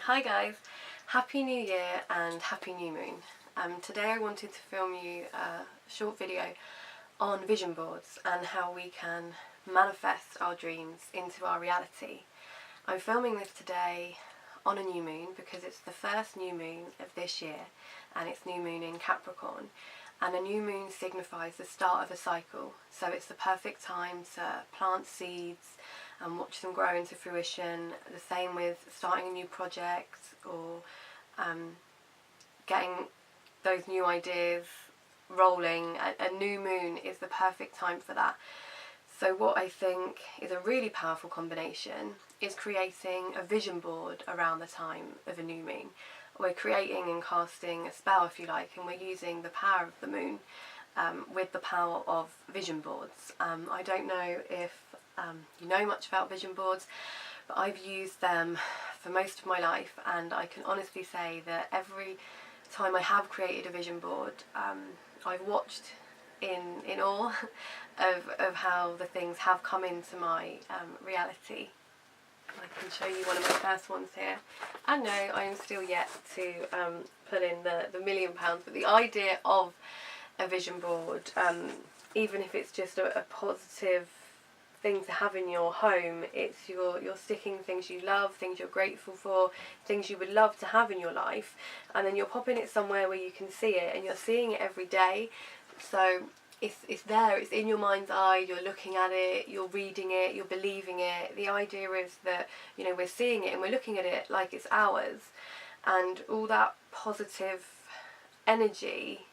Hi guys, Happy New Year and Happy New Moon. Today I wanted to film you a short video on vision boards and how we can manifest our dreams into our reality. I'm filming this today on a new moon because it's the first new moon of this year and it's new moon in Capricorn, and a new moon signifies the start of a cycle, so it's the perfect time to plant seeds and watch them grow into fruition. The same with starting a new project or getting those new ideas rolling. A new moon is the perfect time for that. So what I think is a really powerful combination is creating a vision board around the time of a new moon. We're creating and casting a spell, if you like, and we're using the power of the moon with the power of vision boards. I don't know if you know much about vision boards, but I've used them for most of my life, and I can honestly say that every time I have created a vision board, I've watched in awe of how the things have come into my reality. I can show you one of my first ones here. And no, I am still yet to put in the £1 million, but the idea of a vision board, even if it's just a positive thing to have in your home, it's you're sticking things you love, things you're grateful for, things you would love to have in your life, and then you're popping it somewhere where you can see it, and you're seeing it every day. So it's there, it's in your mind's eye, you're looking at it, you're reading it, you're believing it. The idea is that, you know, we're seeing it and we're looking at it like it's ours, and all that positive energy,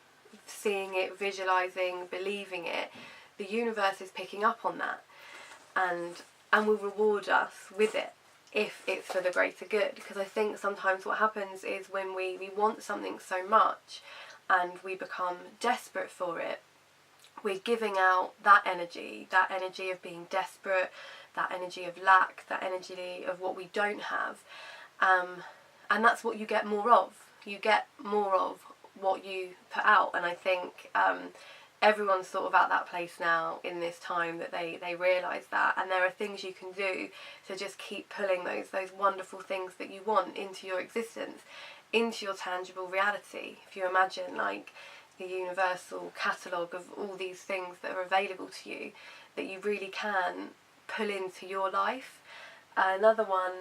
seeing it, visualizing, believing it, the universe is picking up on that and will reward us with it if it's for the greater good. Because I think sometimes what happens is when we want something so much and we become desperate for it, we're giving out that energy of being desperate, that energy of lack, that energy of what we don't have, and that's what you get more of. You get more of what you put out, and I think everyone's sort of at that place now in this time that they realise that, and there are things you can do to just keep pulling those wonderful things that you want into your existence, into your tangible reality. If you imagine like the universal catalogue of all these things that are available to you that you really can pull into your life. Another one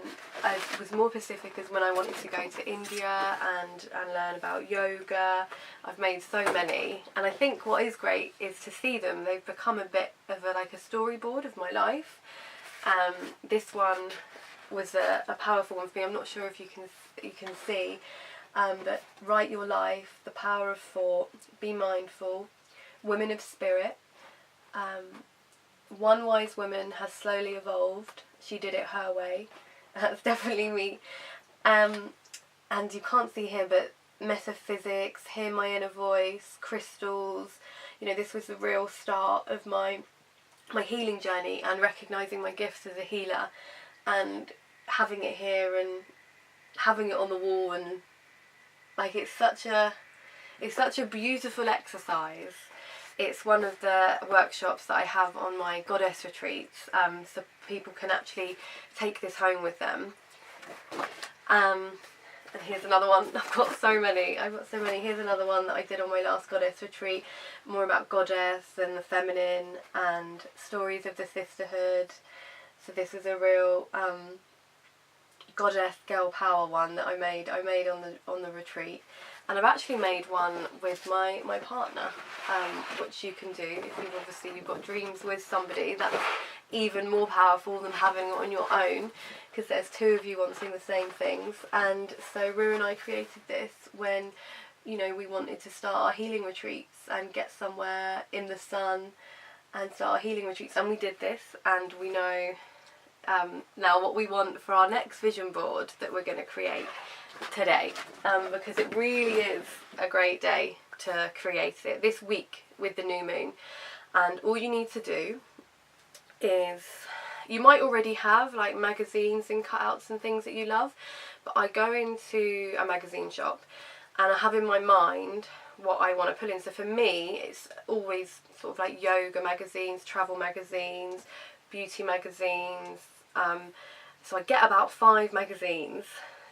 was more specific, is when I wanted to go to India and learn about yoga. I've made so many, and I think what is great is to see them. They've become a bit of a storyboard of my life. This one was a powerful one for me. I'm not sure if you can see, but write your life, the power of thought, be mindful, women of spirit. One wise woman has slowly evolved. She did it her way. That's definitely me. And you can't see here, but metaphysics, hear my inner voice, crystals. You know, this was the real start of my healing journey and recognising my gifts as a healer, and having it here and having it on the wall, and like it's such a beautiful exercise. It's one of the workshops that I have on my goddess retreats, so people can actually take this home with them. And here's another one. I've got so many. Here's another one that I did on my last goddess retreat, more about goddess and the feminine and stories of the sisterhood. So this is a real goddess girl power one that I made on the retreat. And I've actually made one with my partner, which you can do if you've got dreams with somebody. That's even more powerful than having it on your own, because there's two of you wanting the same things. And so Rue and I created this when, you know, we wanted to start our healing retreats and get somewhere in the sun and start our healing retreats, and we did this, and we know now what we want for our next vision board that we're going to create today, because it really is a great day to create it this week with the new moon. And all you need to do is, you might already have like magazines and cutouts and things that you love, but I go into a magazine shop and I have in my mind what I want to put in. So for me, it's always sort of like yoga magazines, travel magazines, beauty magazines. So I get about 5 magazines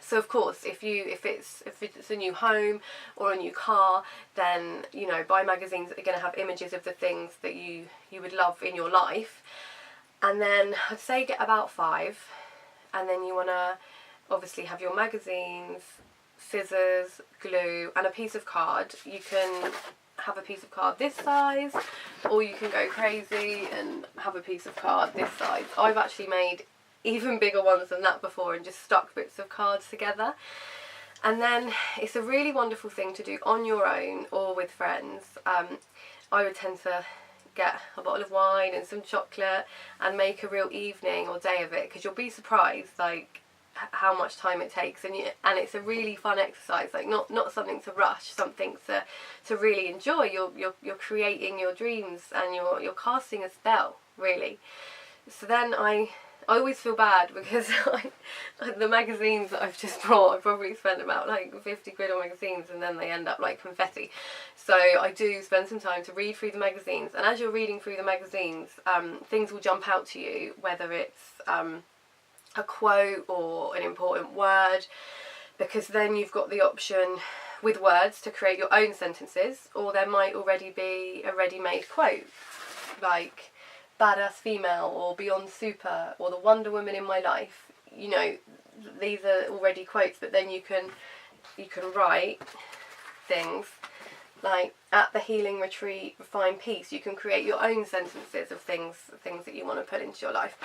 So of course, if it's a new home or a new car, then, you know, buy magazines that are going to have images of the things that you would love in your life. And then I'd say get about 5, and then you want to obviously have your magazines, scissors, glue, and a piece of card. You can have a piece of card this size, or you can go crazy and have a piece of card this size. I've actually made even bigger ones than that before and just stuck bits of cards together. And then it's a really wonderful thing to do on your own or with friends. I would tend to get a bottle of wine and some chocolate and make a real evening or day of it, because you'll be surprised like how much time it takes, and it's a really fun exercise, like not something to rush, something to really enjoy. You're creating your dreams and you're casting a spell, really. So then I always feel bad because the magazines that I've just brought, I probably spent about like 50 quid on magazines, and then they end up like confetti. So I do spend some time to read through the magazines, and as you're reading through the magazines, things will jump out to you, whether it's a quote or an important word, because then you've got the option with words to create your own sentences, or there might already be a ready-made quote like badass female or beyond super or the Wonder Woman in my life. You know, these are already quotes, but then you can write things like at the healing retreat, find peace. You can create your own sentences of things that you want to put into your life.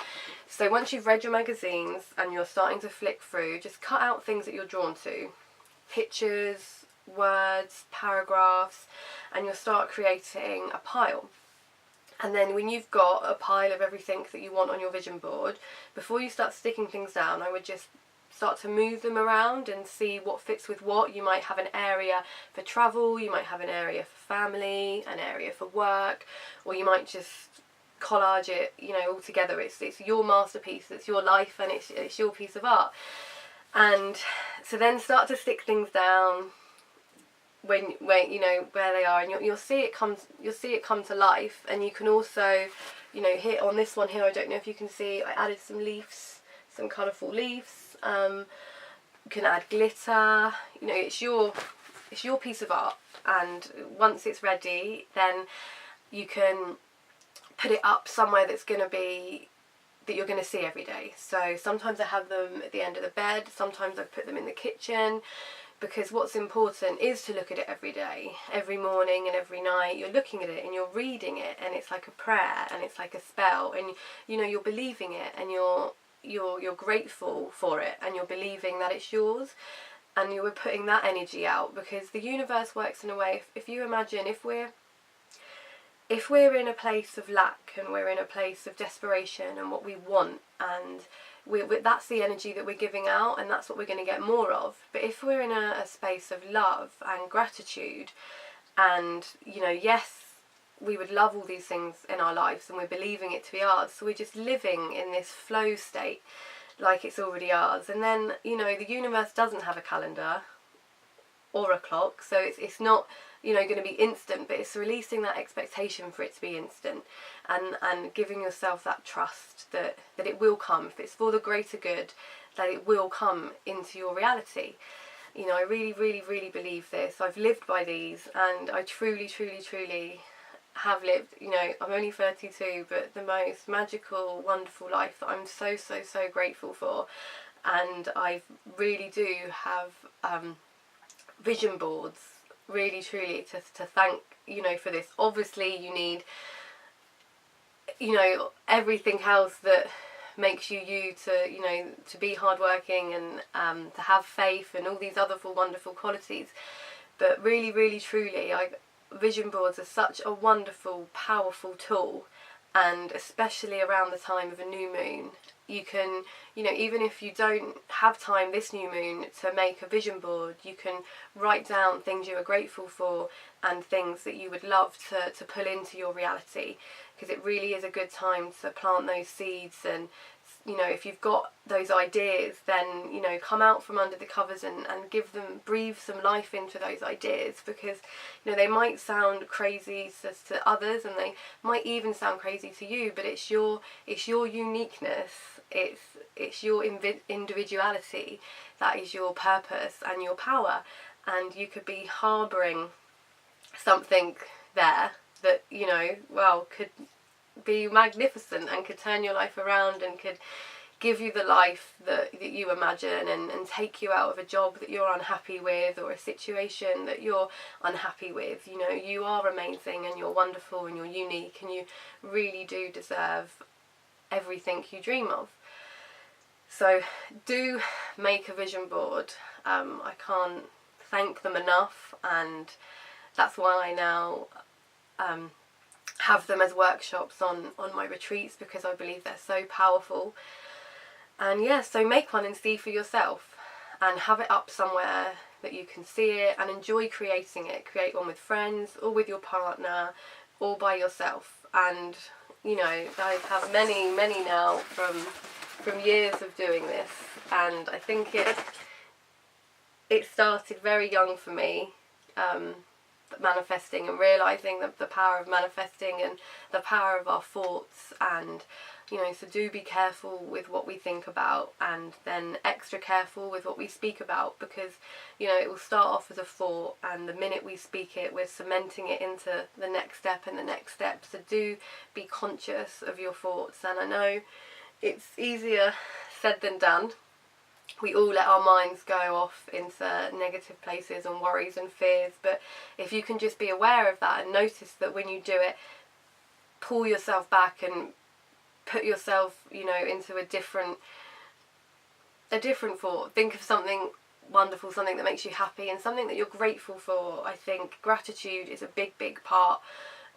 So once you've read your magazines and you're starting to flick through, just cut out things that you're drawn to, pictures, words, paragraphs, and you'll start creating a pile. And then when you've got a pile of everything that you want on your vision board, before you start sticking things down, I would just start to move them around and see what fits with what. You might have an area for travel, you might have an area for family, an area for work, or you might just collage it, you know, all together. It's your masterpiece, it's your life, and it's your piece of art. And so then start to stick things down when you know where they are, and you'll see it come to life. And you can also, you know, hit on this one here, I don't know if you can see, I added some leaves, some colourful leaves. You can add glitter. You know, it's your piece of art, and once it's ready, then you can put it up somewhere that you're going to see every day. So sometimes I have them at the end of the bed, sometimes I put them in the kitchen, because what's important is to look at it every day, every morning and every night. You're looking at it and you're reading it, and it's like a prayer and it's like a spell, and you know, you're believing it, and you're grateful for it, and you're believing that it's yours, and you're putting that energy out, because the universe works in a way, if you imagine, if we're in a place of lack and we're in a place of desperation and what we want, and that's the energy that we're giving out, and that's what we're going to get more of. But if we're in a space of love and gratitude, and, you know, yes, we would love all these things in our lives and we're believing it to be ours, so we're just living in this flow state like it's already ours. And then, you know, the universe doesn't have a calendar or a clock, so it's not, you know, going to be instant, but it's releasing that expectation for it to be instant, and giving yourself that trust that it will come. If it's for the greater good, that it will come into your reality. You know, I really, really, really believe this. I've lived by these, and I truly, truly, truly have lived, you know, I'm only 32, but the most magical, wonderful life that I'm so, so, so grateful for. And I really do have vision boards, really, truly, to thank, you know, for this. Obviously you need, you know, everything else that makes you to, you know, to be hardworking and to have faith and all these other wonderful qualities. But really, really, truly, vision boards are such a wonderful, powerful tool, and especially around the time of a new moon, you can, you know, even if you don't have time this new moon to make a vision board, you can write down things you are grateful for and things that you would love to pull into your reality, because it really is a good time to plant those seeds and you know, if you've got those ideas, then, you know, come out from under the covers and breathe some life into those ideas, because, you know, they might sound crazy to others, and they might even sound crazy to you, but it's your uniqueness, it's your individuality that is your purpose and your power. And you could be harbouring something there that, you know, well, could be magnificent and could turn your life around and could give you the life that you imagine, and take you out of a job that you're unhappy with, or a situation that you're unhappy with. You know, you are amazing and you're wonderful and you're unique, and you really do deserve everything you dream of. So do make a vision board. I can't thank them enough, and that's why I now have them as workshops on my retreats, because I believe they're so powerful. And yeah, so make one and see for yourself, and have it up somewhere that you can see it and enjoy creating it. Create one with friends, or with your partner, or by yourself. And, you know, I have many now from years of doing this, and I think it started very young for me, manifesting and realising the power of manifesting and the power of our thoughts. And, you know, so do be careful with what we think about, and then extra careful with what we speak about, because, you know, it will start off as a thought, and the minute we speak it, we're cementing it into the next step and the next step. So do be conscious of your thoughts. And I know it's easier said than done. We all let our minds go off into negative places and worries and fears, but if you can just be aware of that and notice that when you do it, pull yourself back and put yourself, you know, into a different thought. Think of something wonderful, something that makes you happy, and something that you're grateful for. I think gratitude is a big part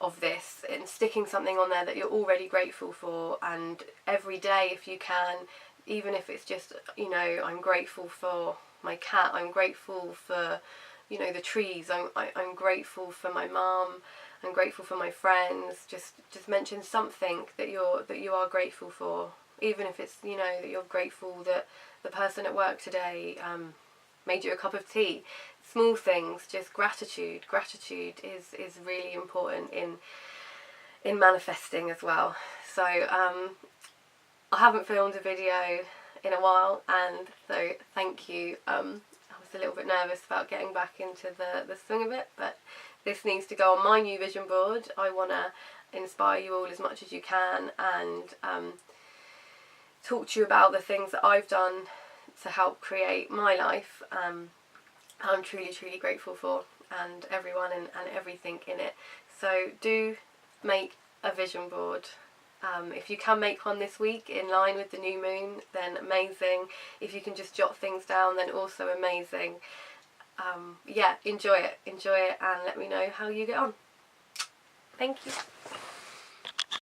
of this, and sticking something on there that you're already grateful for. And every day, if you can, even if it's just, you know, I'm grateful for my cat, I'm grateful for, you know, the trees, I'm grateful for my mum, I'm grateful for my friends. Just mention something that you are grateful for, even if it's, you know, that you're grateful that the person at work today made you a cup of tea. Small things, just gratitude is really important in manifesting as well. So I haven't filmed a video in a while, and so thank you. I was a little bit nervous about getting back into the swing of it, but this needs to go on my new vision board. I want to inspire you all as much as you can, and talk to you about the things that I've done to help create my life. I'm truly grateful for, and everyone and everything in it. So do make a vision board. If you can make one this week in line with the new moon, then amazing. If you can just jot things down, then also amazing. Yeah, enjoy it and let me know how you get on. Thank you.